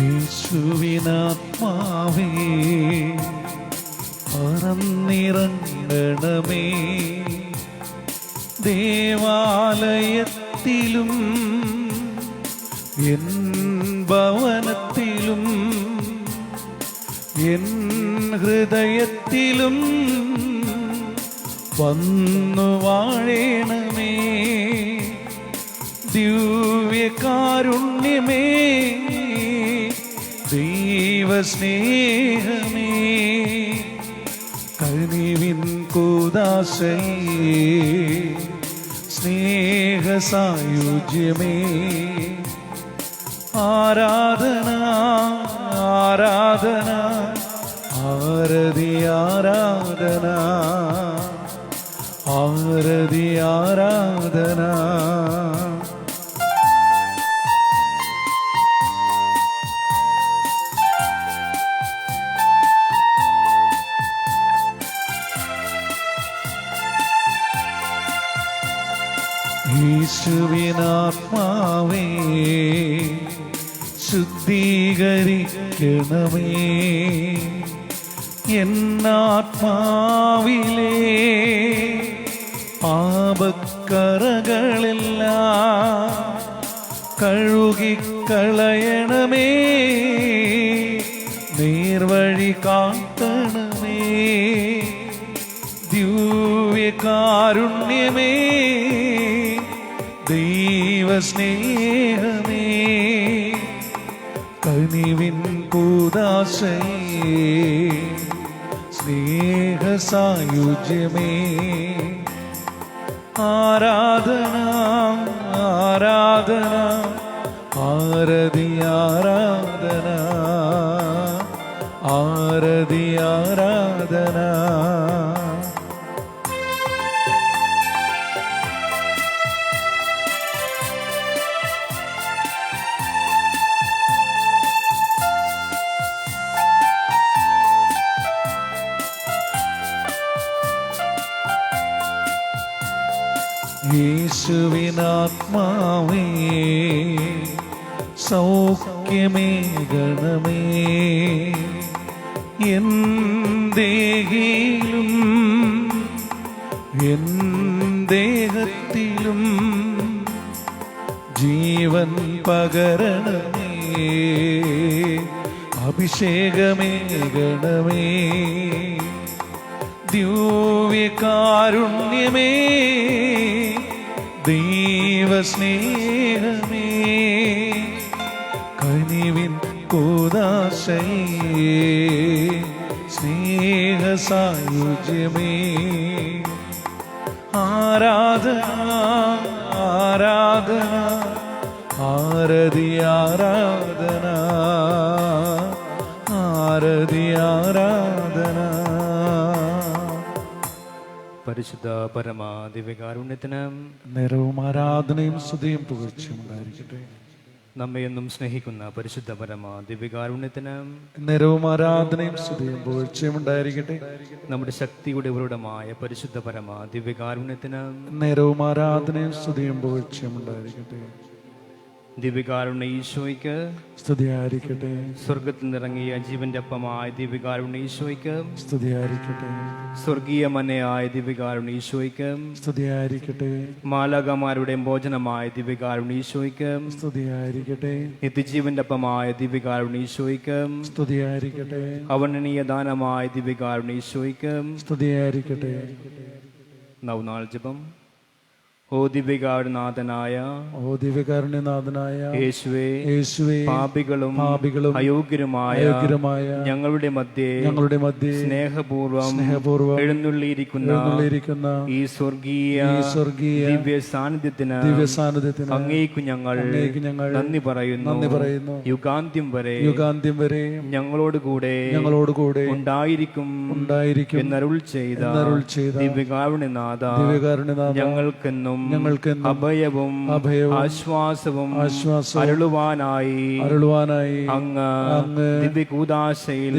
യേശുവിനാത്മാവേ പറന്നിറങ്ങണമേ, ദേവാലയത്തിലും N ഭവനത്തിലും N ഹൃദയത്തിലും വന്നു വാഴേണമേ. ദിവ്യകാരുണ്യമേ, ദൈവസ്നേഹമേ, കനിവിൻ കൂദാശയേ, സ്നേഹസായുജ്യമേ, ആരാധന ആരാധന ആരതി ആരാധന ആരതി ആരാധന. യേശുവിനാത്മാവേ ശുദ്ധീകരിക്കണമേ, എന്നാത്മാവിലെ പാപക്കറകളെല്ലാം കഴുകിക്കളയണമേ, നേർവഴി കാട്ടണമേ. ദിവ്യകാരുണ്യമേ, ദൈവസ്നേഹമേ, കനിവിൻ കൂദാശയേ, സ്നേഹസായുജ്യമേ, ആരാധന ആരാധന ആരതി ആരാധന ആരതി ആരാധന. യേശുവിനാത്മാവേ സൗഖ്യമേകണമേ, എൻ ദേഹിയിലും എൻ ദേഹത്തിലും ജീവൻ പകരണമേ, അഭിഷേകമേകണമേ. ദിവ്യകാരുണ്യമേ, ദൈവസ്നേഹമേ, കനിവിൻ കൂദാശയേ, സ്നേഹസായുജ്യമേ, ആരാധന ആരാധന ആരതി ആരാധന ആരതി ആരാധന. പരിശുദ്ധ പരമ ദിവ്യകാരുണ്യത്തിന് നേരവും ആരാധനയും സ്തുതിയും പുകഴ്ചയും ഉണ്ടായിരിക്കട്ടെ. നമ്മെയൊന്നും സ്നേഹിക്കുന്ന പരിശുദ്ധ പരമ ദിവ്യകാരുണ്യത്തിന് നേരവും ആരാധനയും സ്തുതിയും പുകഴ്ചയും ഉണ്ടായിരിക്കട്ടെ. നമ്മുടെ ശക്തിയുടെ ഉറവിടമായ പരിശുദ്ധ പരമ ദിവ്യകാരുണ്യത്തിന് നേരവും ആരാധനയും സ്തുതിയും പുകഴ്ചയും ഉണ്ടായിരിക്കട്ടെ. ദിവ്യകാരുണ്യ ഈശോയ്ക്ക് സ്തുതിയായിരിക്കട്ടെ. സ്വർഗത്തിൽ നിറങ്ങിയ ജീവന്റെ അപ്പമായ ദിവ്യകാരുണ്യ ഈശോയ്ക്ക് സ്തുതിയായിരിക്കട്ടെ. സ്വർഗീയ മനയായ ദിവ്യകാരുണ്യ ഈശോയ്ക്ക് സ്തുതിയായിരിക്കട്ടെ. മാലാഖമാരുടെ ഭോജനമായ ദിവ്യകാരുണ്യ ഈശോയ്ക്ക് സ്തുതിയായിരിക്കട്ടെ. നിത്യജീവന്റെ അപ്പമായ ദിവ്യകാരുണ്യ ഈശോയ്ക്ക് സ്തുതിയായിരിക്കട്ടെ. അവർണ്ണനീയ ദാനമായ ദിവ്യകാരുണ്യ ഈശോയ്ക്ക് സ്തുതിയായിരിക്കട്ടെ. നവനാൾ ജപം. ഓ ദിവ്യകാരുണ്യനാഥനായ യേശുവേ, പാപികളും അയോഗ്യരുമായ ഞങ്ങളുടെ മധ്യേ സ്നേഹപൂർവം എഴുന്നള്ളിയിരിക്കുന്ന ഈ സ്വർഗീയ ദിവ്യ സാന്നിധ്യത്തിന് അങ്ങേക്കു ഞങ്ങൾ നന്ദി പറയുന്നു. യുഗാന്ത്യം വരെ ഞങ്ങളോട് കൂടെ ഉണ്ടായിരിക്കും എന്നരുൾ ചെയ്ത ദിവ്യകാരുണ്യനാഥ, ഞങ്ങൾക്കെന്നും ഞങ്ങൾക്കെന്നും അഭയവും ആശ്വാസവും അരുളുവാനായി അങ്ങ് ദിവ്യകൂദാശയിൽ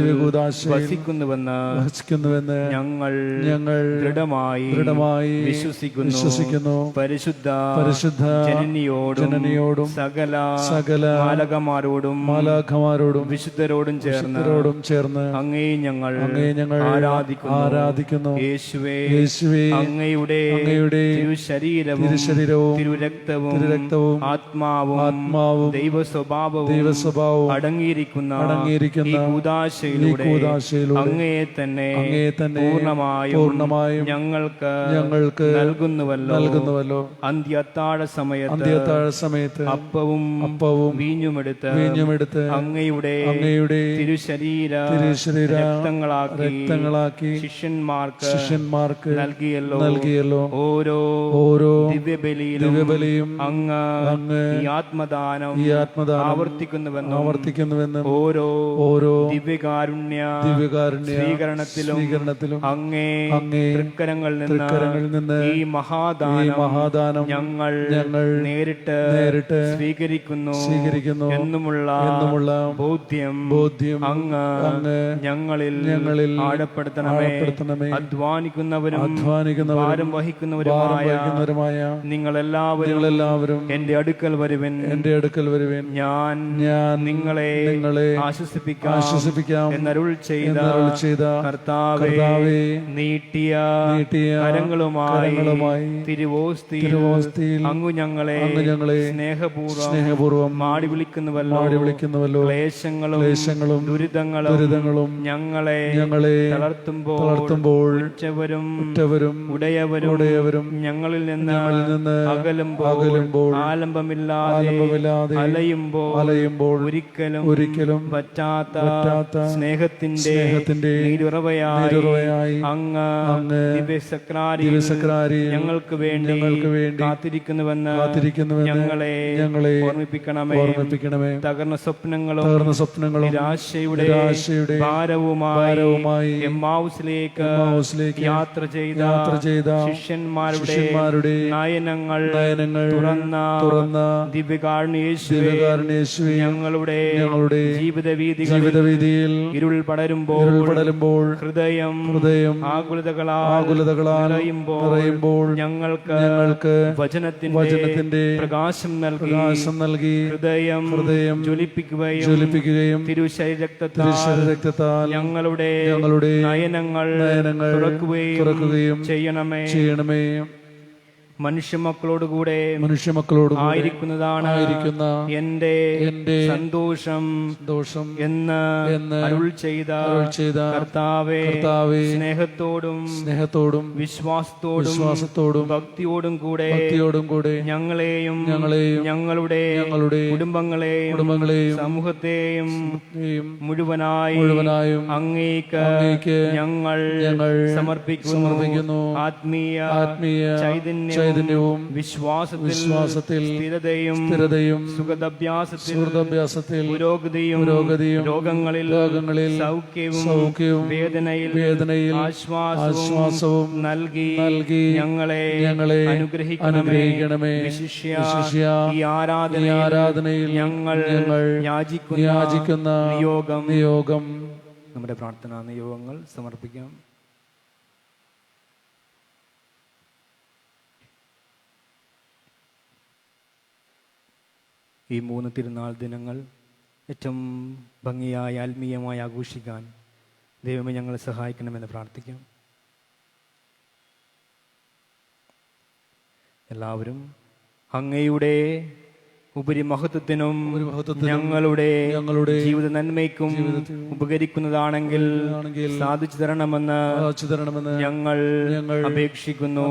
വസിക്കുന്നുവെന്ന് ഞങ്ങൾ ദൃഢമായി വിശ്വസിക്കുന്നു. പരിശുദ്ധ ജനനിയോടും സകല മാലാഖമാരോടും വിശുദ്ധരോടും ചേർന്ന് അങ്ങേ ഞങ്ങൾ ആരാധിക്കുന്നു. യേശുവേ, അങ്ങയുടെ തിരുശരീരവും തിരുരക്തവും ആത്മാവും ദൈവസ്വഭാവവും അടങ്ങിയിരിക്കുന്ന ഈ കൂദാശയിലൂടെ അങ്ങയെ തന്നെ പൂർണ്ണമായും ഞങ്ങൾക്ക് നൽകുന്നുവല്ലോ. അന്ത്യത്താഴ സമയത്ത് അപ്പവും വീഞ്ഞുമെടുത്ത് അങ്ങയുടെ തിരുശരീര രക്തങ്ങളാക്കി ശിഷ്യന്മാർക്ക് നൽകിയല്ലോ. ഓരോ ദിവ്യബലിയും അങ്ങ് ഈ ആത്മദാനം ആവർത്തിക്കുന്നുവെന്നും ഓരോ ദിവ്യകാരുണ്യ സ്വീകരണത്തിലും അങ്ങേ തൃക്കരങ്ങളിൽ നിന്ന് ഈ മഹാദാനം ഞങ്ങൾ നേരിട്ട് സ്വീകരിക്കുന്നു എന്നുമുള്ള ബോധ്യം അങ്ങ് ഞങ്ങളിൽ ആഴപ്പെടുത്തണമേ. അധ്വാനിക്കുന്നവരും ഭാരം വഹിക്കുന്നവരുമായ നിങ്ങളെല്ലാവരും എന്റെ അടുക്കൽ വരുവിൻ. ഞാൻ നിങ്ങളെ ആശ്വസിപ്പിക്കാം എന്നരുൾ ചെയ്ത കർത്താവേ, നീട്ടിയ കരങ്ങളുമായി തിരുവോസ്തിയിൽ അങ്ങു ഞങ്ങളെ സ്നേഹപൂർവം മാടി വിളിക്കുന്നുവല്ലോ. ക്ലേശങ്ങളും ദുരിതങ്ങളും ഞങ്ങളെ തളർത്തുമ്പോൾ ഉറ്റവരും ഉടയവരും ഞങ്ങളിൽ നിന്ന് അകലുമ്പോൾ ആലംബമില്ലാതെ അലയുമ്പോൾ ഒരിക്കലും പറ്റാത്ത സ്നേഹത്തിന്റെ നീരുറവയായി അങ്ങ് ദിവ്യസക്രാരി ഞങ്ങൾക്ക് വേണ്ടി കാത്തിരിക്കുന്നുവെന്ന് ഞങ്ങളെ ഓർമ്മിപ്പിക്കണമേ. തകർന്ന സ്വപ്നങ്ങളും നിരാശയുടെ ഭാരവുമായി എമ്മാവുസിലേക്ക് യാത്ര ചെയ്ത ശിഷ്യന്മാരുടെ നയനങ്ങൾ തുറന്ന ദിവ്യകാരുണ്യേശുവേ, ഞങ്ങളുടെ ജീവിതവീതിയിൽ ഇരുൾ പടരുമ്പോൾ ഹൃദയം ആകുലതകളാൽ നിറയുമ്പോൾ ഞങ്ങൾക്ക് വചനത്തിന്റെ പ്രകാശം നൽകി ഹൃദയം ജ്വലിപ്പിക്കുകയും തിരുശരീരത്താൽ ഞങ്ങളുടെ നയനങ്ങൾ തുറക്കുകയും ചെയ്യണമേ. മനുഷ്യമക്കളോടുകൂടെ ആയിരിക്കുന്നതാണ് എന്റെ സന്തോഷം എന്ന് അരുൾ ചെയ്ത കർത്താവേ, സ്നേഹത്തോടും വിശ്വാസത്തോടും ഭക്തിയോടും കൂടെ ഞങ്ങളെയും ഞങ്ങളുടെ കുടുംബങ്ങളെയും സമൂഹത്തെയും മുഴുവനായും അങ്ങേക്ക് ഞങ്ങൾ സമർപ്പിക്കുന്നു. ആത്മീയ ചൈതന്യവും വിശ്വാസത്തിൽ സ്ഥിരതയും സുഖദഭ്യാസത്തിൽ പുരോഗതിയും രോഗങ്ങളിൽ സൗഖ്യവും വേദനയിൽ ആശ്വാസവും നൽകി ഞങ്ങളെ അനുഗ്രഹിക്കണമേ. ഈ ആരാധനയിൽ ഞങ്ങൾ യാചിക്കുന്ന നിയോഗം. നമ്മുടെ പ്രാർത്ഥനാ നിയോഗങ്ങൾ സമർപ്പിക്കാം. ഈ 3 തിരുനാൾ ദിനങ്ങൾ ഏറ്റവും ഭംഗിയായി ആത്മീയമായി ആഘോഷിക്കാൻ ദൈവമേ ഞങ്ങളെ സഹായിക്കണമെന്ന് പ്രാർത്ഥിക്കാം. എല്ലാവരും അങ്ങയുടെ ഉപരിമഹത്വത്തിനും ഞങ്ങളുടെ ജീവിത നന്മയ്ക്കും ഉപകരിക്കുന്നതാണെങ്കിൽ സാധിച്ചു തരണമെന്ന് ഞങ്ങൾ അപേക്ഷിക്കുന്നു.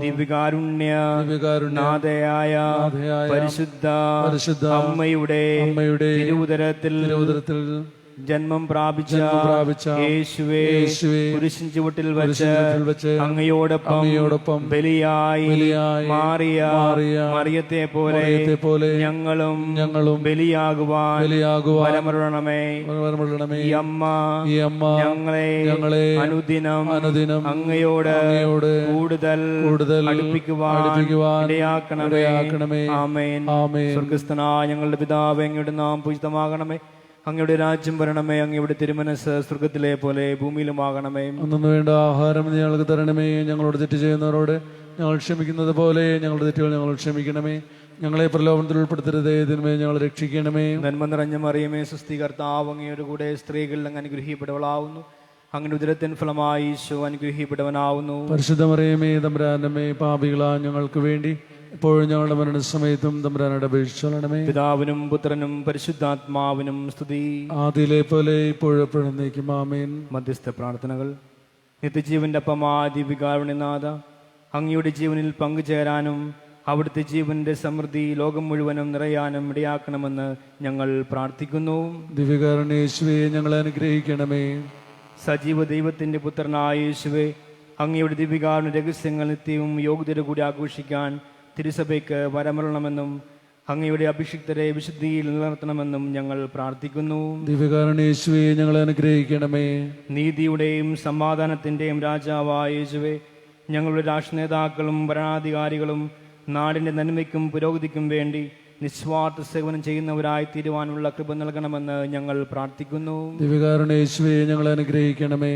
ദിവ്യകാരുണ്യനാഥയായ പരിശുദ്ധ അമ്മയുടെ തിരുവുദരത്തിൽ ജന്മം പ്രാപിച്ച യേശുവേ, കുരിശിൻ ചുവട്ടിൽ വെച്ച് അങ്ങയോടൊപ്പം ബലിയായി മാറിയ മറിയത്തെ പോലെ ഞങ്ങളും ബലിയാകുവാൻ വരമരുളണമേ. ഈ അമ്മ ഞങ്ങളെ അനുദിനം അങ്ങയോട് കൂടുതൽ അടുപ്പിക്കുവാൻ ഇടയാക്കണമേ. ആമേൻ. സ്വർഗ്ഗസ്ഥനായ ഞങ്ങളുടെ പിതാവേ, അങ്ങയുടെ നാമം പൂജിതമാകണമേ. അങ്ങയുടെ രാജ്യം വരണമേ. അങ്ങയുടെ തിരുമനസ് സ്വർഗ്ഗത്തിലെ പോലെ ഭൂമിയിലുമാകണമേ. അന്നു വേണ്ട ആഹാരം ഞങ്ങൾക്ക് തരണമേ. ഞങ്ങളോട് തെറ്റ് ചെയ്യുന്നവരോട് ഞങ്ങൾ ക്ഷമിക്കുന്നത് പോലെ ഞങ്ങളുടെ തെറ്റുകൾ ഞങ്ങൾ ക്ഷമിക്കണമേ. ഞങ്ങളെ പ്രലോഭനത്തിൽ ഉൾപ്പെടുത്തരുതേ, ഇതിന്മേൽ ഞങ്ങൾ രക്ഷിക്കണമേ. നന്മ നിറഞ്ഞ മറിയമേ, സ്വസ്തി, കർത്താവ് അങ്ങയുടെ കൂടെ സ്ത്രീകളിൽ അങ്ങ് അനുഗ്രഹിക്കപ്പെട്ടവളാവുന്നു. അങ്ങനെ ഉദരത്തിൻ ഫലമായി ഈശോ അനുഗ്രഹിക്കപ്പെട്ടവനാവുന്നു. പരിശുദ്ധ മറിയമേ, തമ്പുരാന്റെ അമ്മേ, പാപികളാ ഞങ്ങൾക്ക് വേണ്ടി ഇപ്പോഴും ഞങ്ങളുടെ മരണസമയത്തും തമ്പുരാനോട് അപേക്ഷിച്ചോളണമേ. പിതാവിനും പുത്രനും പരിശുദ്ധാത്മാവിനും സ്തുതി. ആദിയിലെ പോലെ ഇപ്പോഴും എന്നേക്കും ആമേൻ. മധ്യസ്ഥ പ്രാർത്ഥനകൾ. നിത്യജീവന്റെ അപ്പമായ ദിവ്യകാരുണ്യനാഥ, അങ്ങയുടെ ജീവനിൽ പങ്കുചേരാനും അവിടുത്തെ ജീവന്റെ സമൃദ്ധി ലോകം മുഴുവനും നിറയാനും ഇടയാക്കണമെന്ന് ഞങ്ങൾ പ്രാർത്ഥിക്കുന്നു. ദിവ്യകാരുണ്യ യേശുവേ, ഞങ്ങളെ അനുഗ്രഹിക്കണമേ. സജീവ ദൈവത്തിന്റെ പുത്രനായ യേശുവേ, അങ്ങയുടെ ദിവ്യകാരുണ്യ രഹസ്യങ്ങൾ നിത്യവും യോഗ്യതയുടെ കൂടി ആഘോഷിക്കാൻ തിരുസഭയ്ക്ക് വരമരണമെന്നും അങ്ങയുടെ അഭിഷിക്തരെ വിശുദ്ധിയിൽ നിലനിർത്തണമെന്നും ഞങ്ങൾ പ്രാർത്ഥിക്കുന്നു. ദിവ്യകാരുണ്യ യേശുവേ, ഞങ്ങളെ അനുഗ്രഹിക്കണമേ. നീതിയുടെയും സമാധാനത്തിന്റെയും രാജാവായ യേശുവേ, ഞങ്ങളുടെ രാഷ്ട്ര നേതാക്കളും ഭരണാധികാരികളും നാടിന്റെ നന്മയ്ക്കും പുരോഗതിക്കും വേണ്ടി നിസ്വാർത്ഥ സേവനം ചെയ്യുന്നവരായി തീരുവാനുള്ള കൃപ നൽകണമെന്ന് ഞങ്ങൾ പ്രാർത്ഥിക്കുന്നു. ദിവ്യകാരുണ്യ യേശുവേ, ഞങ്ങളെ അനുഗ്രഹിക്കണമേ.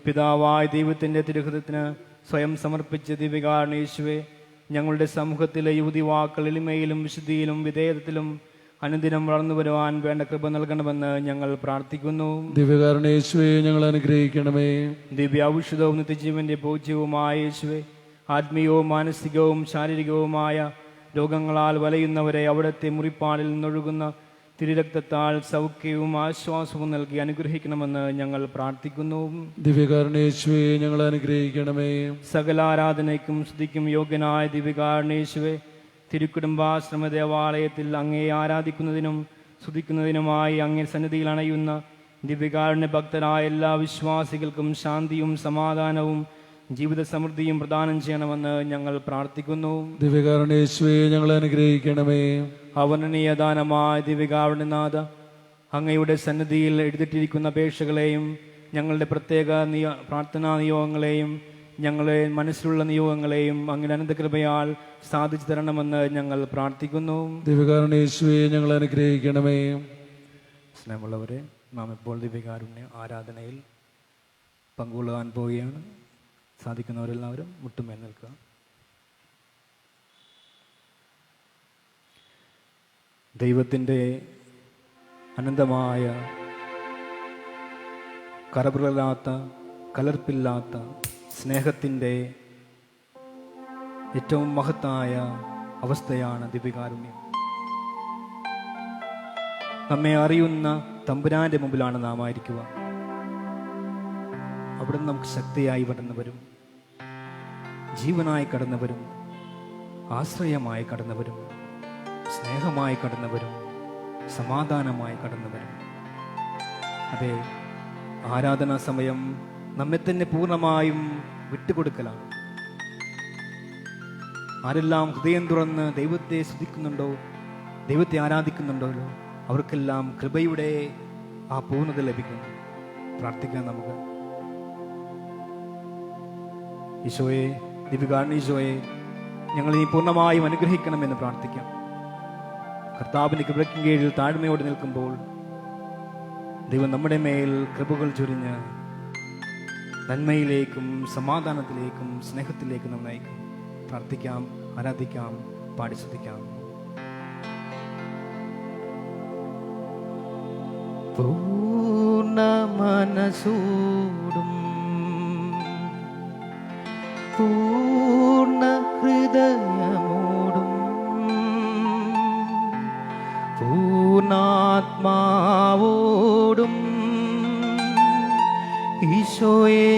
പിതാവായ ദൈവത്തിന്റെ തിരുഹൃദയത്തിന് സ്വയം സമർപ്പിച്ച ദിവ്യകാരുണ്യ യേശുവേ, ഞങ്ങളുടെ സമൂഹത്തിലെ യുവതിവാക്കൾ എളിമയിലും വിശുദ്ധിയിലും വിധേയത്തിലും അനുദിനം വളർന്നു വരുവാൻ വേണ്ട കൃപ നൽകണമെന്ന് ഞങ്ങൾ പ്രാർത്ഥിക്കുന്നു. ദിവ്യകാരുണ്യ യേശുവേ, ഞങ്ങളെ അനുഗ്രഹിക്കണമേ. ദിവ്യ ഔഷധവും നിത്യജീവന്റെ പൂജ്യവുമായ യേശുവേ, ആത്മീയവും മാനസികവും ശാരീരികവുമായ രോഗങ്ങളാൽ വലയുന്നവരെ അവിടുത്തെ മുറിപ്പാടിൽ നിന്നൊഴുകുന്ന തിരുരക്തത്താൽ സൗഖ്യവും ആശ്വാസവും നൽകി അനുഗ്രഹിക്കണമെന്ന് ഞങ്ങൾ പ്രാർത്ഥിക്കുന്നു. ദിവ്യകാരുണ്യ യേശുവേ, ഞങ്ങളെ അനുഗ്രഹിക്കണമേ. സകല ആരാധനയ്ക്കും സ്തുതിക്കും യോഗ്യനായ ദിവ്യകാരുണ്യ യേശുവേ, തിരുക്കുടുംബാശ്രമ ദേവാലയത്തിൽ അങ്ങയെ ആരാധിക്കുന്നതിനും സ്തുതിക്കുന്നതിനുമായി അങ്ങേ സന്നിധിയിൽ അണയുന്ന ദിവ്യകാരുണ്യ ഭക്തരായ എല്ലാ വിശ്വാസികൾക്കും ശാന്തിയും സമാധാനവും ജീവിത സമൃദ്ധിയും പ്രദാനം ചെയ്യണമെന്ന് ഞങ്ങൾ പ്രാർത്ഥിക്കുന്നു. ദിവ്യകാരുണ്യ യേശുവേ, ഞങ്ങളെ അനുഗ്രഹിക്കണമേ. അവർണനീയദാനമായ ദിവ്യകാരുണ്യനാഥ, അങ്ങയുടെ സന്നിധിയിൽ എഴുതിട്ടിരിക്കുന്ന അപേക്ഷകളെയും ഞങ്ങളുടെ പ്രത്യേക പ്രാർത്ഥനാ നിയോഗങ്ങളെയും ഞങ്ങളുടെ മനസ്സിലുള്ള നിയോഗങ്ങളെയും അങ്ങയുടെ അനന്തകൃപയാൽ സാധിച്ചു തരണമെന്ന് ഞങ്ങൾ പ്രാർത്ഥിക്കുന്നു. ദിവ്യകാരുണ്യ യേശുവേ, ഞങ്ങളെ അനുഗ്രഹിക്കണമേ. സ്നേഹമുള്ളവരെ, നാം ഇപ്പോൾ ദിവ്യകാരുണ്യ ആരാധനയിൽ പങ്കുകൊള്ളുവാൻ പോവുകയാണ്. സാധിക്കുന്നവരെല്ലാവരും മുട്ടുമേൽ നിൽക്കുക. ദൈവത്തിൻ്റെ അനന്തമായ കറപുരലാത്ത കലർപ്പില്ലാത്ത സ്നേഹത്തിൻ്റെ ഏറ്റവും മഹത്തായ അവസ്ഥയാണ് ദിവ്യകാരുണ്യം. നമ്മെ അറിയുന്ന തമ്പുരാന്റെ മുമ്പിലാണ് നാം ആയിരിക്കുക. അവിടുന്ന് നമുക്ക് ശക്തിയായി കടന്നു വരും, ജീവനായി കടന്നു വരും, ആശ്രയമായി കടന്നു വരും, സ്നേഹമായി കടന്നു വരും, സമാധാനമായി കടന്നു വരും. അതെ, ആരാധനാ സമയം നമ്മെ തന്നെ പൂർണ്ണമായും വിട്ടുകൊടുക്കലാണ്. ആരെല്ലാം ഹൃദയം തുറന്ന് ദൈവത്തെ സ്തുതിക്കുന്നുണ്ടോ, ദൈവത്തെ ആരാധിക്കുന്നുണ്ടോ, അവർക്കെല്ലാം കൃപയുടെ ആ പൂർണ്ണത ലഭിക്കുന്നു. പ്രാർത്ഥിക്കാം നമുക്ക്. ഈശോയെ, ദിവ്യകാരുണ്യ ഈശോയെ, ഞങ്ങൾ ഈ പൂർണ്ണമായും അനുഗ്രഹിക്കണമെന്ന് പ്രാർത്ഥിക്കാം. കർത്താവിൻ്റെ കൃപയ്ക്കും കീഴിൽ താഴ്മയോടെ നിൽക്കുമ്പോൾ ദൈവം നമ്മുടെ മേൽ കൃപകൾ ചൊരിഞ്ഞ് നന്മയിലേക്കും സമാധാനത്തിലേക്കും സ്നേഹത്തിലേക്കും നമ്മൾ നയിക്കും. പ്രാർത്ഥിക്കാം, ആരാധിക്കാം, പാടി സ്തുതിക്കാം. പൂർണ്ണ മനസ്സോടും പൂർണ്ണ ഹൃദയമോടും പൂർണ്ണാത്മാവോടും ഈശോയെ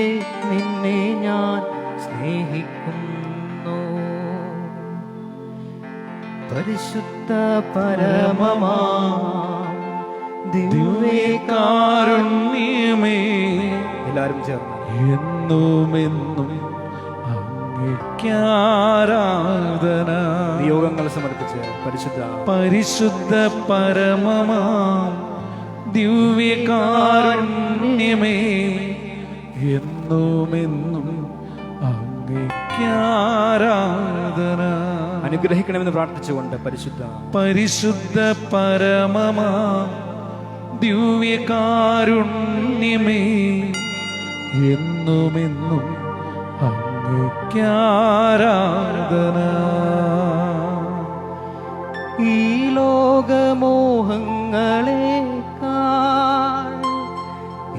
നിന്നെ ഞാൻ സ്നേഹിക്കുന്നു. പരിശുദ്ധ പരമമാ ദിവ്യകാരുണ്യമേ എല്ലാവരും ചേർന്ന് എന്നുമെന്നും അങ്ങേക്കാരാധന. നിയോഗങ്ങൾ സമർപ്പിച്ച് പരിശുദ്ധ പരമമാ ദിവ്യകാരുണ്യമേ എന്നുമെന്നും അങ്ങേക്കാരാധന. അനുഗ്രഹിക്കണമെന്ന് പ്രാർത്ഥിച്ചുകൊണ്ട് പരിശുദ്ധ പരമമാ ദിവ്യകാരുണ്യമേ എന്നുമെന്നും അങ്ങേക്കാരാധന. ഈ ലോകമോഹങ്ങളെക്കാൾ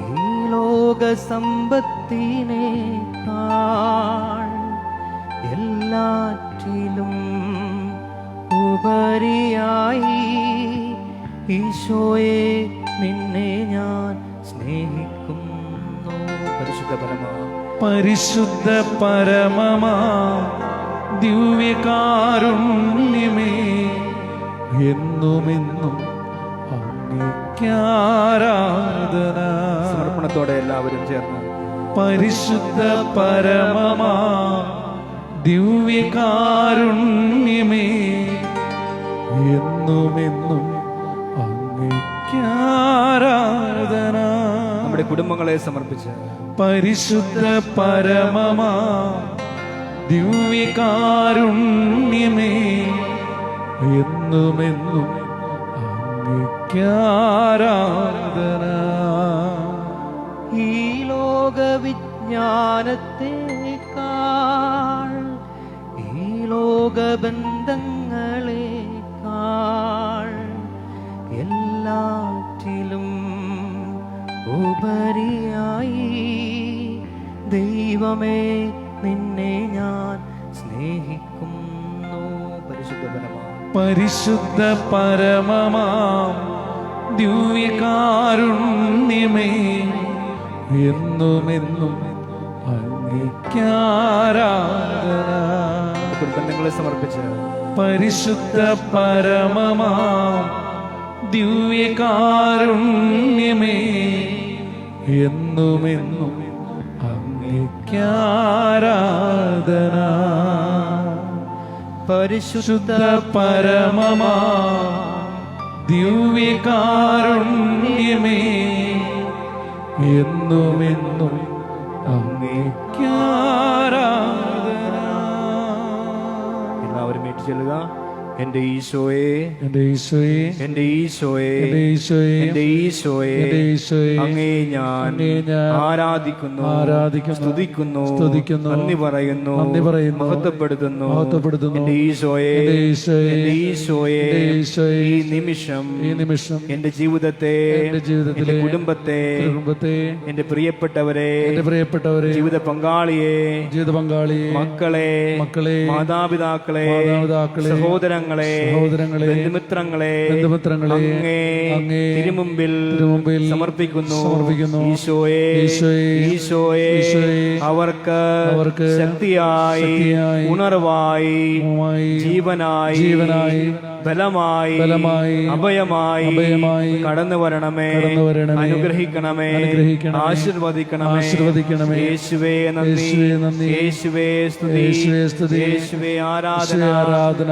ഈ ലോകസമ്പത്തിനേക്കാൾ എല്ലാറ്റിലും ഉപരിയായി ഈശോയെ നിന്നെ ഞാൻ സ്നേഹിക്കുന്നു. പരിശുദ്ധ പരമമാ ദിവ്യകാരുണ്യമേ എന്നുമെന്നും അങ്ങേക്കാരാധന. സമർപ്പണത്തോടെ എല്ലാവരും ചേർന്ന് പരിശുദ്ധ പരമമാ ദിവ്യകാരുണ്യമേ എന്നുമെന്നും അങ്ങേക്കാരാധന. നമ്മുടെ കുടുംബങ്ങളെ സമർപ്പിച്ച് പരിശുദ്ധ പരമമാ ദിവ്യകാരുണ്യമേ എന്നുമെന്നും അങ്ങേക്കാരാധന. ഈ ലോകവിജ്ഞാനത്തെക്കാൾ ഈ ലോകബന്ധങ്ങളെക്കാൾ എല്ലാറ്റിലും ഉപരിയായി ദൈവമേ നിന്നെ ഞാൻ സ്നേഹിക്കുന്നു. പരിശുദ്ധ പരമമാ ദിവ്യകാരുണ്യമേ എന്നുമെന്നും അങ്ങേക്കാരാധന. ബന്ധങ്ങളെ സമർപ്പിച്ച് പരിശുദ്ധ പരമമാ ദിവ്യകാരുണ്യമേ എന്നുമെന്നും അങ്ങേക്കാരാധന. പരിശുദ്ധ പരമമാ ദിവ്യകാരുണ്യമേ എന്നുമെന്നും അങ്ങേക്കാരാധന. എല്ലാവരും ഏറ്റുചൊല്ലുക. എന്റെ ഈശോയെ, എന്റെ ഈശോയെ, എന്റെ ഈശോയെ, എന്റെ ഈശോയെ, എന്റെ ഈശോയെ, എന്റെ ഈശോയെ, അങ്ങേ ഞാൻ ആരാധിക്കുന്നു, സ്തുതിക്കുന്നു, നന്ദി പറയുന്നു, മഹത്വപ്പെടുത്തുന്നു. എന്റെ ഈശോയെ, എന്റെ ഈശോയെ, ഈ നിമിഷം എന്റെ ജീവിതത്തെ, എന്റെ കുടുംബത്തെ, എന്റെ പ്രിയപ്പെട്ടവരെ, ജീവിത പങ്കാളിയെ, മക്കളെ, മാതാപിതാക്കളെ, സഹോദരങ്ങളെ, ബന്ധുമിത്രങ്ങളെ അങ്ങേ തിരുമുമ്പിൽ സമർപ്പിക്കുന്നു. ഈശോയെ, ഈശോയെ, അവർക്ക് ശക്തിയായി, ഉണർവായി, ജീവനായി, ബലമായി, അഭയമായി കടന്നു വരണമേ, അനുഗ്രഹിക്കണമേ, ആശീർവദിക്കണമേ. യേശുവേ നന്ദി, യേശുവേ സ്തുതി, യേശുവേ ആരാധന.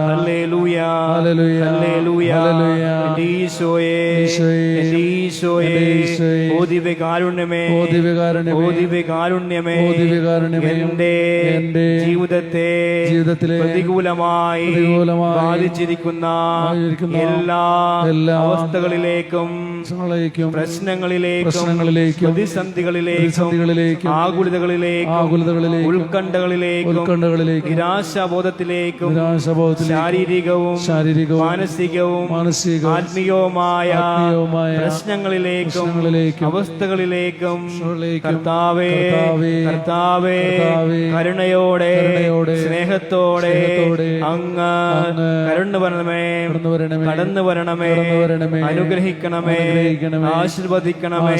Hallelujah, hallelujah. എന്റെ ഈശോയെ, എന്റെ ഈശോയെ, ഓ ദിവ്യകാരുണ്യമേ, ഓ ദിവ്യകാരുണ്യമേ, എന്റെ ജീവിതത്തെ പ്രതികൂലമായി ബാധിച്ചിരിക്കുന്ന എല്ലാ അവസ്ഥകളിലേക്കും, പ്രശ്നങ്ങളിലേക്കും, പ്രതിസന്ധികളിലേക്കും, ആകുലതകളിലേക്കും, ഉത്കണ്ഠകളിലേക്കും, നിരാശാബോധത്തിലേക്കും, ശാരീരികവും മാനസികവും ആത്മീയവുമായ പ്രശ്നങ്ങളിലേക്കും അവസ്ഥകളിലേക്കും കർത്താവേ, കരുണയോടെ, സ്നേഹത്തോടെ അങ്ങ് കടന്നു വരണമേ, അനുഗ്രഹിക്കണമേ, ആശീർവദിക്കണമേ.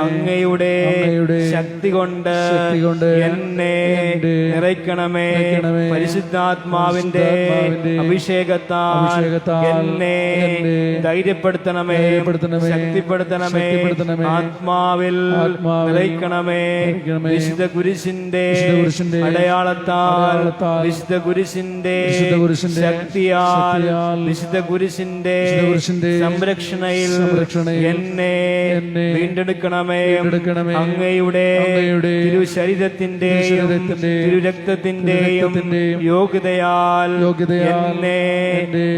അങ്ങയുടെ ശക്തി കൊണ്ട് എന്നെ നിറയ്ക്കണമേ. പരിശുദ്ധാത്മാവിന്റെ അഭിഷേകത്താൽ എന്നെ ധൈര്യപ്പെടുത്തണമേ, ശക്തിപ്പെടുത്തണമേ. ആത്മാവിൽ നിറയ്ക്കണമേ. വിശുദ്ധ കുരിശിന്റെ അടയാളത്താൽ, വിശുദ്ധ കുരിശിന്റെ ശക്തിയാൽ, വിശുദ്ധ കുരിശിന്റെ സംരക്ഷണയിൽ എന്നെ വീണ്ടെടുക്കണമേ. അങ്ങയുടെ തിരുശരീരത്തിന്റെയും തിരുരക്തത്തിന്റെയും യോഗ്യതയാൽ എന്നെ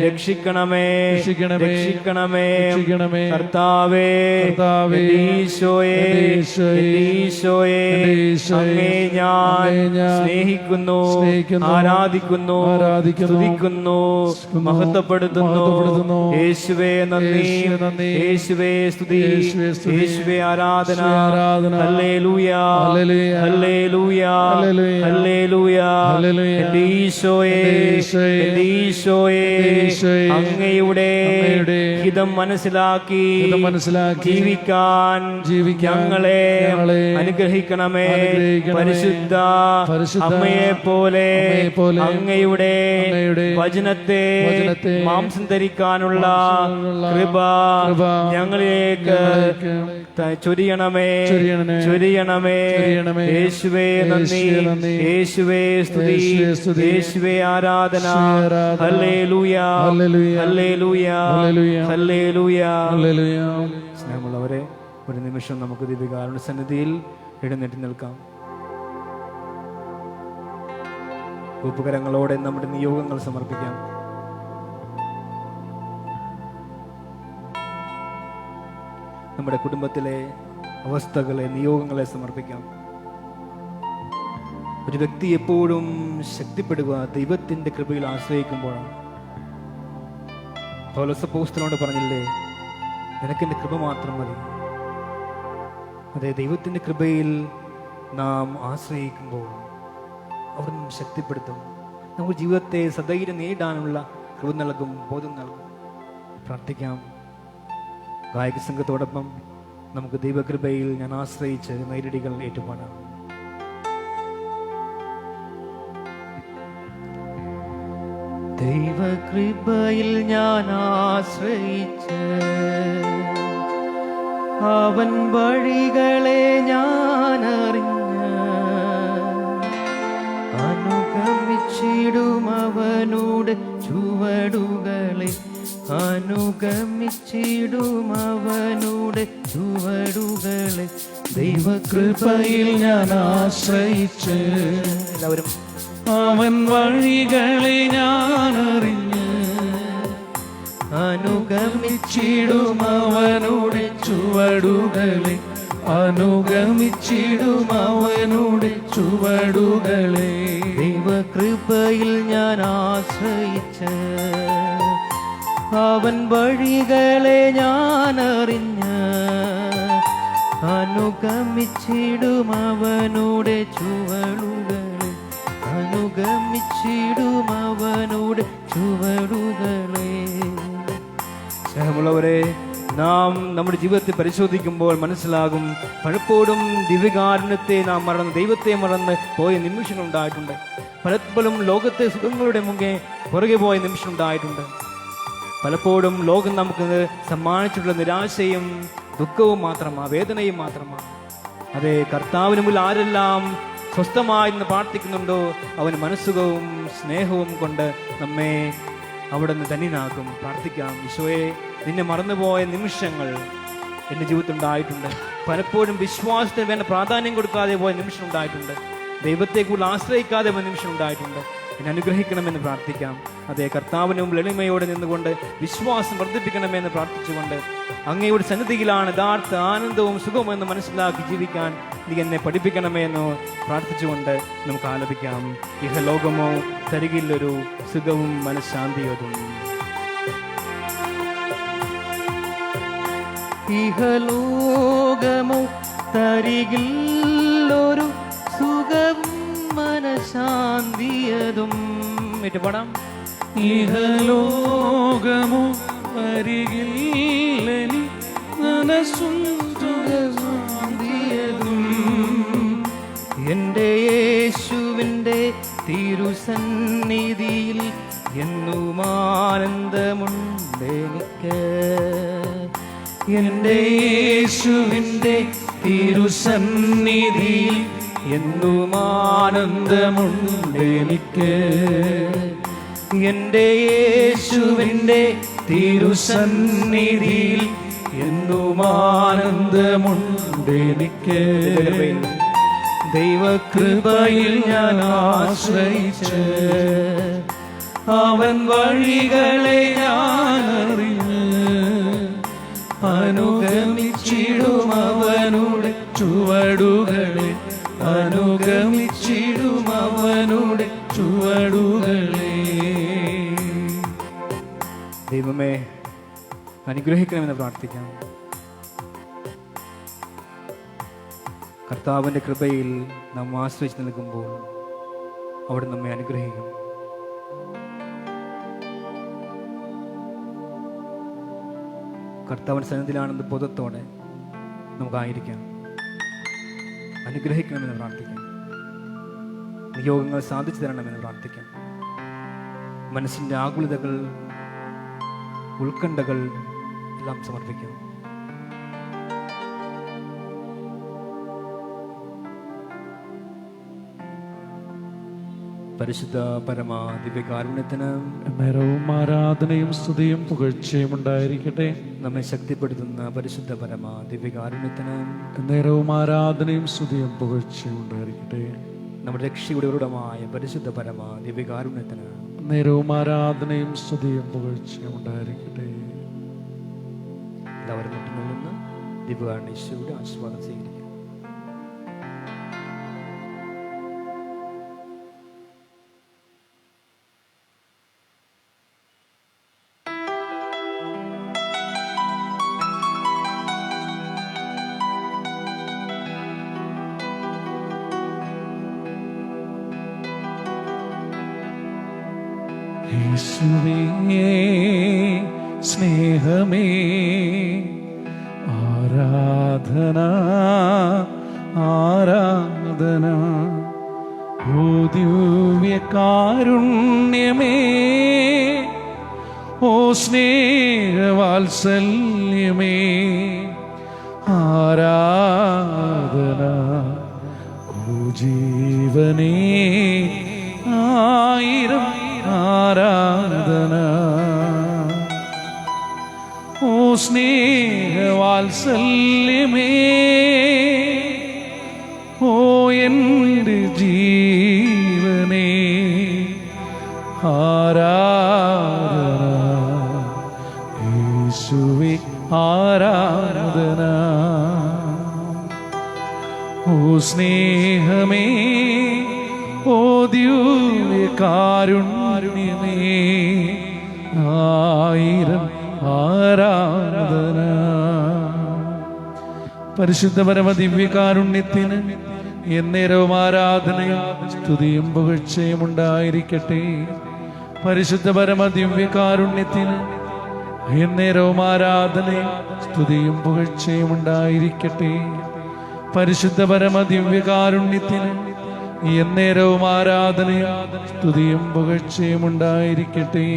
രക്ഷിക്കണമേ, രക്ഷിക്കണമേ. കർത്താവേ, ഈശോയെ, ഈശോയെ, അങ്ങേ ഞാൻ സ്നേഹിക്കുന്നു, ആരാധിക്കുന്നു, സ്തുതിക്കുന്നു, മഹത്വപ്പെടുത്തുന്നു. യേശുവേ നന്ദി, യേശുവേ സ്തുതി, യേശുവേ ആരാധന. Hallelujah, hallelujah, hallelujah. എൻ്റെ ഈശോയെ, എൻ്റെ ഈശോയെ, അങ്ങയുടെ ഹിതം മനസ്സിലാക്കി ജീവിക്കാൻ ഞങ്ങളെ അനുഗ്രഹിക്കണമേ. പരിശുദ്ധ അമ്മയെ പോലെ അങ്ങയുടെ വചനത്തെ മാംസം ധരിക്കാനുള്ള കൃപ ഞങ്ങളിലേക്ക് ചൊരിയണമേ, ചൊരിയണമേ. യേശുവേ നന്ദി, യേശുവേ സ്തുതി, യേശുവേ ആരാധന. Hallelujah, hallelujah, hallelujah. സ്നേഹമുള്ളവരെ, ഒരു നിമിഷം നമുക്ക് ദിവ്യകാരുണ്യ സന്നിധിയിൽ എഴുന്നേറ്റ് നിൽക്കാം. ഉപകരങ്ങളോടെ നമ്മുടെ നിയോഗങ്ങൾ സമർപ്പിക്കാം. നമ്മുടെ കുടുംബത്തിലെ അവസ്ഥകളെ, നിയോഗങ്ങളെ സമർപ്പിക്കാം. ഒരു വ്യക്തി എപ്പോഴും ശക്തിപ്പെടുക ദൈവത്തിന്റെ കൃപയിൽ ആശ്രയിക്കുമ്പോഴാണ്. പൗലോസ് അപ്പോസ്തലനോട് പറഞ്ഞില്ലേ, നിനക്കെന്റെ കൃപ മാത്രം മതി. അതെ, ദൈവത്തിന്റെ കൃപയിൽ നാം ആശ്രയിക്കുമ്പോൾ അവിടുന്ന് ശക്തിപ്പെടുത്തും. നമ്മുടെ ജീവിതത്തെ സധൈര്യം നേരിടാനുള്ള കൃപ നൽകും, ബോധം നൽകും. പ്രാർത്ഥിക്കാം. ഗായക സംഘത്തോടൊപ്പം നമുക്ക് ദൈവകൃപയിൽ ഞാൻ ആശ്രയിച്ച് നേരിടികൾ ഏറ്റുപാടാം. ദൈവകൃപയിൽ ഞാൻ ആശ്രയിച്ച് അവൻ വഴികളെ ഞാൻ അറിഞ്ഞ് അനുഗമിച്ചിടും അവനോട് ചുവടുകളെ, അനുഗമിച്ചിടും അവനോട് ചുവടുകളെ. ദൈവകൃപയിൽ ഞാൻ ആശ്രയിച്ച് എല്ലാവരും അവൻ വഴികളെ ഞാൻ അറിഞ്ഞ് അനുഗമിച്ചിടും അവനോട് ചുവടുകളെ, അനുഗമിച്ചിടും അവനോട് ചുവടുകളെ. ദൈവകൃപയിൽ ഞാൻ ആശ്രയിച്ച് അവൻ വഴികളെ ഞാൻ അറിഞ്ഞ് അനുഗമിച്ചിടും അവനോട് ചുവടുകളെ, അനുഗമിച്ചിടും അവനോട് ചുവടുകളെ. സ്നേഹമുള്ളവരെ, നാം നമ്മുടെ ജീവിതത്തെ പരിശോധിക്കുമ്പോൾ മനസ്സിലാകും, പലപ്പോഴും ദിവ്യകാരുണ്യത്തെ നാം മറന്ന്, ദൈവത്തെ മറന്ന് പോയ നിമിഷങ്ങൾ ഉണ്ടായിട്ടുണ്ട്. പലപ്പോഴും ലോകത്തെ സുഖങ്ങളുടെ മുന്നേ പുറകെ പോയ നിമിഷം ഉണ്ടായിട്ടുണ്ട്. പലപ്പോഴും ലോകം നമുക്ക് സമ്മാനിച്ചിട്ടുള്ള നിരാശയും ദുഃഖവും മാത്രമാണ്, വേദനയും മാത്രമാണ്. അതെ, കർത്താവിന് മുന്നിൽ ആരെല്ലാം സ്വസ്ഥമായി നിന്ന് പ്രാർത്ഥിക്കുന്നുണ്ടോ അവന് മനസ്സുഖവും സ്നേഹവും കൊണ്ട് നമ്മെ അവിടെ നിന്ന് ധന്യനാക്കും. പ്രാർത്ഥിക്കാം. ഈശോയെ, നിന്നെ മറന്നുപോയ നിമിഷങ്ങൾ എൻ്റെ ജീവിതത്തിൽ ഉണ്ടായിട്ടുണ്ട്. പലപ്പോഴും വിശ്വാസത്തിന് വേണ്ട പ്രാധാന്യം കൊടുക്കാതെ പോയ നിമിഷം ഉണ്ടായിട്ടുണ്ട്. ദൈവത്തെ കൂടുതൽ ആശ്രയിക്കാതെ പോയ നിമിഷം ഉണ്ടായിട്ടുണ്ട്. എന്നെ അനുഗ്രഹിക്കണമെന്ന് പ്രാർത്ഥിക്കാം. അതേ, കർത്താവിന് മുമ്പിൽ എളിമയോടെ നിന്നുകൊണ്ട് വിശ്വാസം വർദ്ധിപ്പിക്കണമെന്ന് പ്രാർത്ഥിച്ചുകൊണ്ട് അങ്ങയുടെ സന്നിധിയിലാണ് യഥാർത്ഥ ആനന്ദവും സുഖവും എന്ന് മനസ്സിലാക്കി ജീവിക്കാൻ നീ എന്നെ പഠിപ്പിക്കണമേ എന്ന് പ്രാർത്ഥിച്ചുകൊണ്ട് നമുക്ക് ആലപിക്കാം. ഇഹലോകമോ തരികില്ലൊരു സുഖവും മനഃശാന്തിയതും. ഇഹലോകമോ തരികില്ലൊരു സുഖവും മനഃശാന്തിയതും. ഏറ്റുപാടാം. ഇഹലോകമോ തരികില്ലെനി സുന്ദരമാകിയതും എൻ്റെ യേശുവിൻ്റെ തിരുസന്നിധിയിൽ എന്നും ആനന്ദമുണ്ടെനിക്ക്. എൻ്റെ യേശുവിൻ്റെ തിരുസന്നിധിയിൽ എന്നും ആനന്ദമുണ്ടെനിക്ക്. എൻ്റെ യേശുവിൻ്റെ തിരുസന്നിധിയിൽ എന്നും ആനന്ദമുണ്ടെനിക്ക്. ദൈവകൃപയിൽ ഞാൻ ആശ്രയിച്ച് അവൻ വഴികളെ ഞാൻ അറിഞ്ഞ് അനുഗമിച്ചിടും അവനുടെ ചുവടുകളെ, അനുഗമിച്ചിടും അവനുടെ ചുവടുകളെ. ദൈവമേ അനുഗ്രഹിക്കണമെന്ന് പ്രാർത്ഥിക്കാം. കർത്താവിൻ്റെ കൃപയിൽ നാം ആശ്രയിച്ച് നിൽക്കുമ്പോൾ അവിടെ നമ്മെ അനുഗ്രഹിക്കും. കർത്താവിൻ്റെ സന്നിധിയിലാണെന്ന് ബോധത്തോടെ നമുക്കായിരിക്കാം. അനുഗ്രഹിക്കണമെന്ന് പ്രാർത്ഥിക്കാം. നിയോഗങ്ങൾ സാധിച്ചു തരണമെന്ന് പ്രാർത്ഥിക്കാം. മനസ്സിൻ്റെ ആകുലതകൾ, ഉത്കണ്ഠകൾ എല്ലാം സമർപ്പിക്കാം. പരിശുദ്ധ പരമാ ദിവ്യകാരുണ്യത്തിന് നേരവും ആരാധനയും സ്തുതിയും പുകഴ്ചയും ഉണ്ടായിരിക്കട്ടെ. നമ്മെ ശക്തിപ്പെടുത്തുന്ന പരിശുദ്ധ പരമാ ദിവ്യകാരുണ്യത്തിന് നേരവും ആരാധനയും സ്തുതിയും പുകഴ്ചയും ഉണ്ടായിരിക്കട്ടെ. നമ്മുടെ രക്ഷയുടെ ഉറവിടമായ പരിശുദ്ധ പരമാ ദിവ്യകാരുണ്യത്തിന് നേരവും ആരാധനയും സ്തുതിയും പുകഴ്ചയും ഉണ്ടായിരിക്കട്ടെ. എല്ലാവരും മുട്ടുകളിൽ നിന്ന് ദിവ്യകാരുണ്യേശ്വരുടെ ആശീർവാദം സ്വീകരിക്കും. യേശുവേ സ്നേഹമേ ആരാധന ആരാധന. ഓ ദിവ്യകാരുണ്യമേ, ഓ സ്നേഹവാത്സല്യമേ ആരാധന. ഓ ജീവനേ ആയിരം ആരാധന. ഓ സ്നേഹവാത്സല്യമേ, ഓ എൻ്റെ ജീവനേ ആരാധന. യേശുവേ ആരാധന. ഓ സ്നേഹമേ, ഓ ദിവ്യകാരുണ്യമേ ആയിരം ആരാധന. പരിശുദ്ധ പരമ ദിവ്യകാരുണ്യത്തിന് എന്നേരവും ആരാധനയും സ്തുതിയും പുകഴ്ചയും ഉണ്ടായിരിക്കട്ടെ. പരിശുദ്ധ പരമ ദിവ്യകാരുണ്യത്തിന് എന്നേരവും ആരാധനയും സ്തുതിയും പുകഴ്ചയും ഉണ്ടായിരിക്കട്ടെ. പരിശുദ്ധ പരമ ദിവ്യകാരുണ്യത്തിന് എന്നേരവും ആരാധനയും സ്തുതിയും പുകഴ്ചയും ഉണ്ടായിരിക്കട്ടെ.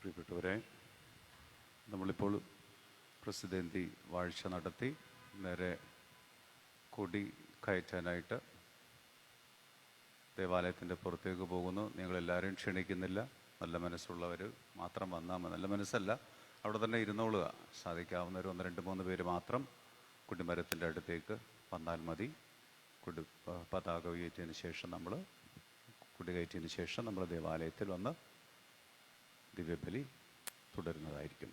പ്രിയപ്പെട്ടവരെ, നമ്മളിപ്പോൾ പ്രസിദ്ധന്തി വാഴ്ച നടത്തി നേരെ കൊടി കയറ്റാനായിട്ട് ദേവാലയത്തിൻ്റെ പുറത്തേക്ക് പോകുന്നു. നിങ്ങളെല്ലാവരും ക്ഷണിക്കുന്നില്ല, നല്ല മനസ്സുള്ളവർ മാത്രം വന്നാൽ മതി. നല്ല മനസ്സല്ല, അവിടെ തന്നെ ഇരുന്നോളുക. സാധിക്കാവുന്നവർ 1, 2, 3 പേര് മാത്രം കുടിമരത്തിൻ്റെ അടുത്തേക്ക് വന്നാൽ മതി. പതാക ഉയർത്തിയതിന് ശേഷം കൊടി കയറ്റിയതിന് ശേഷം നമ്മൾ ദേവാലയത്തിൽ വന്ന് ദിവ്യബലി തുടരുന്നതായിരിക്കും.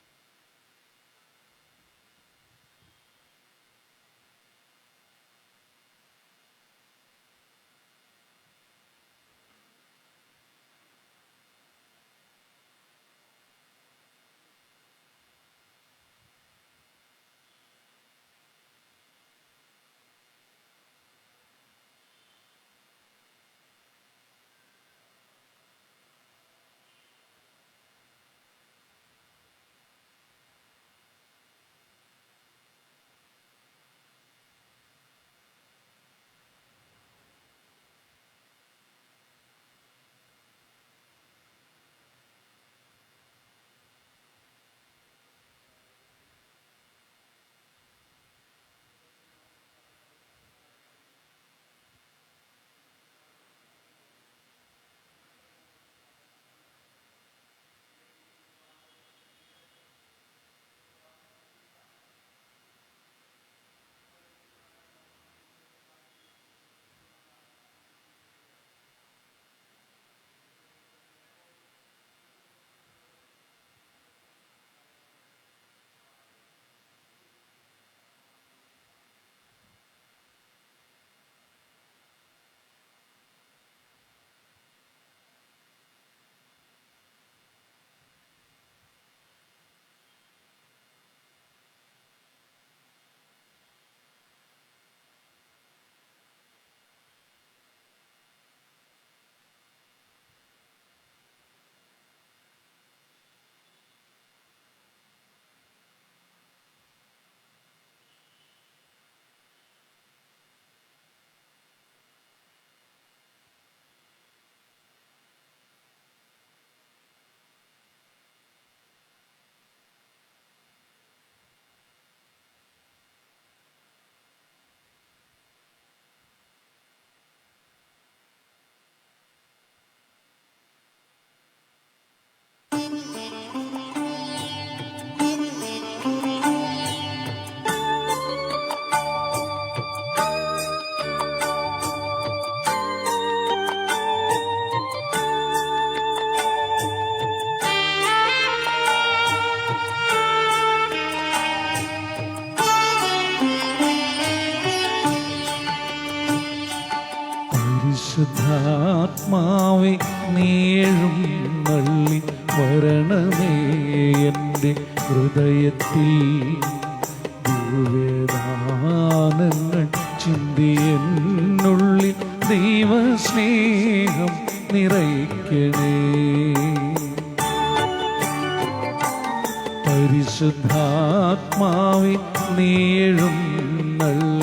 പരിശുദ്ധാത്മാവേ, നീഴും നള്ളി വരണമേ എൻ്റെ ഹൃദയത്തിൽ. ദിവ്യദാനങ്ങൾ ചിന്തിയെന്നുള്ളിൽ ദൈവസ്നേഹം നിറയ്ക്കണേ. പരിശുദ്ധാത്മാവേ, നീഴും നള്ളി